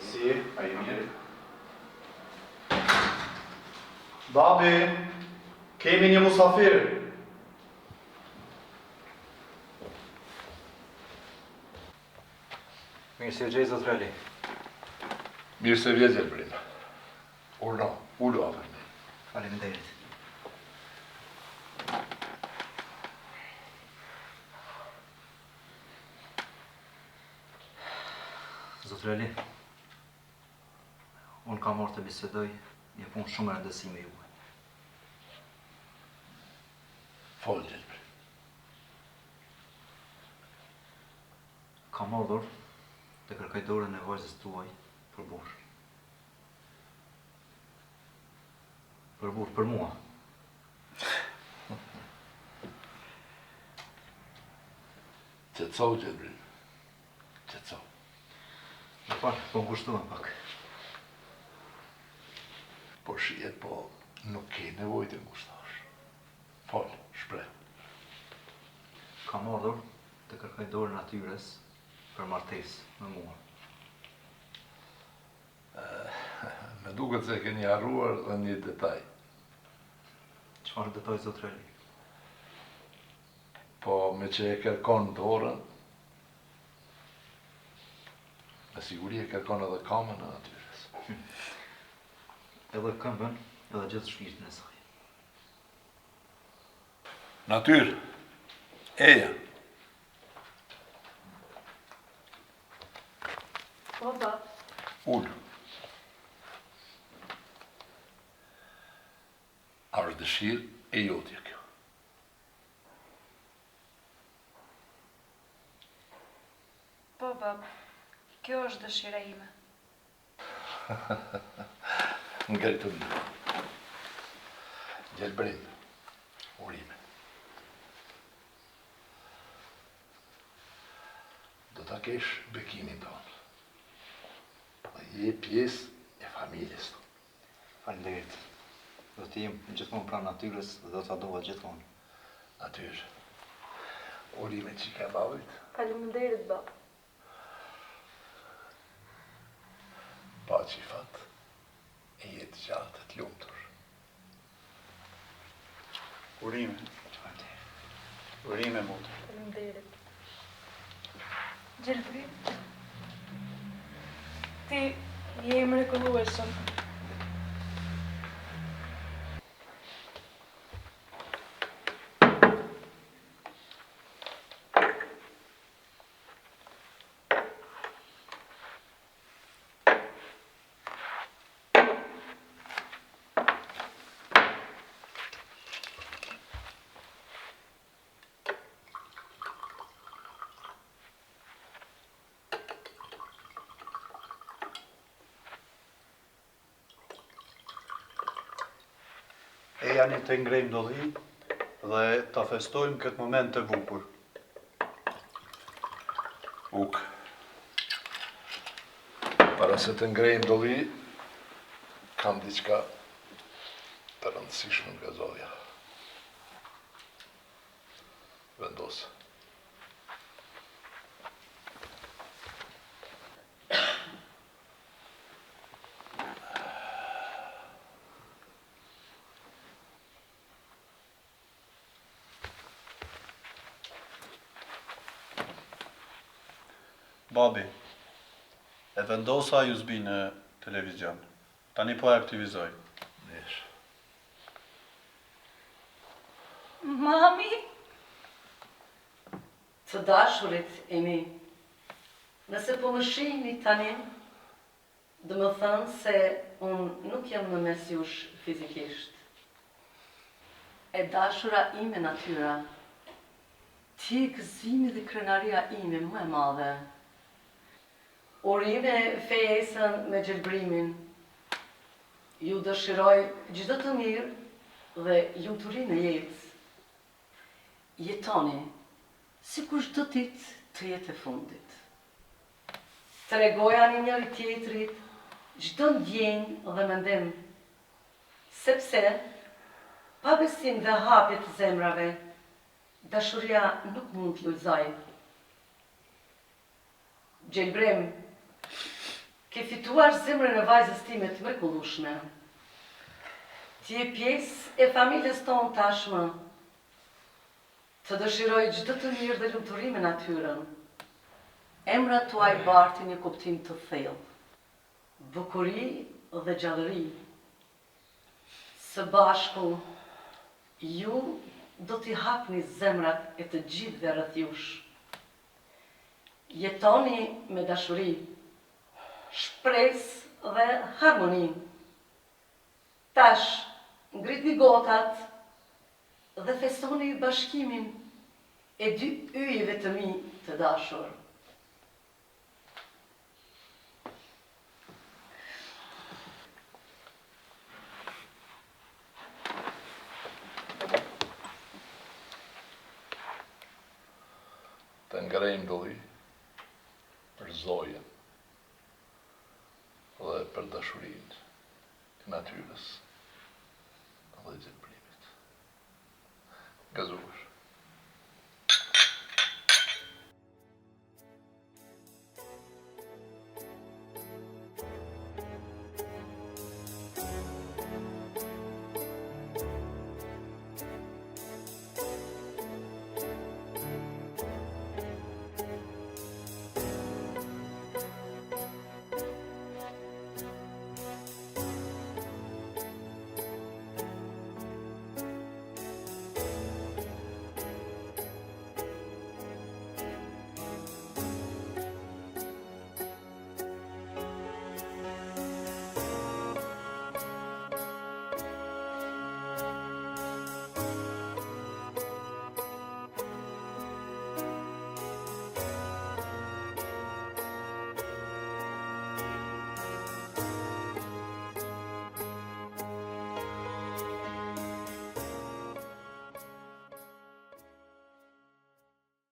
Si, a i mirë? Babi, kemi një musafir. Mirë si e gjej, zot Reli. Mirë se vje Gjelbrin. Urno, ullu afër me. Faleminderit. Zot Reli, unë kam marrë të bisedoj një punë shumë e rëndësishme juve. Fol Gjelbrin. Kam ardhur të kërkoj dorën e vajzës tuaj për burr. Për burr, për mua. Qetësau Gjelbrin. Qetësau. Më falë, po më kushtuan pak. Po shihet, po nuk ke nevojë të ngushtosh. Fol, shpreh. Kam ardhur të kërkoj dorën atyres për martesë me mua. Me duket se keni harruar dhe një detaj. Çfarë detaj, zot Reli? Po me që e kërkon dorën, me siguri e kërkon edhe kamën e atyres. Edhe këmbën, edhe gjithë shpirtin e saj. Natyr, eja. Baba. Ullë. A është dëshirë e jotja kjo. Baba, kjo është dëshira ime. Ngel të një. Gjelbrin, urime. Do ta kesh bekimin tonë. Dhe je pjesë e familjes tonë. Faleminderit. Do të jem gjithmonë pranë natyres dhe do ta dova gjithmonë. Natyr, urime që ka babit. Faleminderit, baba. Pa që i fat, e jetë gjatë të lumtur. Urime. Urime, motë. Faleminderit. Gjelbrin, ti je i mrekullueshëm. E janë të ngrejmë dodhi dhe ta festojmë këtë moment të bukur. Uk. Para se të ngrejmë doli, kam diçka të rëndësishme nga zodja. Vendos. Babi, e vendosa ju zbi në televizion. Tani po e aktivizoj. Mish. Mami? Të dashurit e mi, nëse po më shihni tani, dhe më thënë se unë nuk jam në mes jush fizikisht. E dashura ime natyra, ti e gëzimi dhe krenaria ime më e madhe. Urime fejesën me gjelbrimin, ju dëshiroj gjithë të mirë dhe ju të rinë jetë. Jetoni, si kur çdo ditë të jetë e fundit. Tregoja një njëri tjetrit çdo ndjenjë dhe mendim, sepse pa besim dhe hapje të zemrave, dashuria nuk mund të lulëzoj. Gjelbrim, ke fituar zemrën e vajzës time të mrekullueshme. Ti je pjesë e familjes tonë tashmë. Të dëshiroj çdo të mirë dhe lumturi me natyrën. Emrat tuaj bartin një kuptim të thellë. Bukuri dhe gjallëri. Së bashku, ju do t'i hapni zemrat e të gjithëve rreth jush. Jetoni me dashuri, shpresë dhe harmoni. Tash, ngritni gotat dhe festoni bashkimin e dy yjeve të mi të dashur. Të ngrejmë doli për zojen dhe për dashurinë e natyrës dhe gjelbrimit. Gëzuar.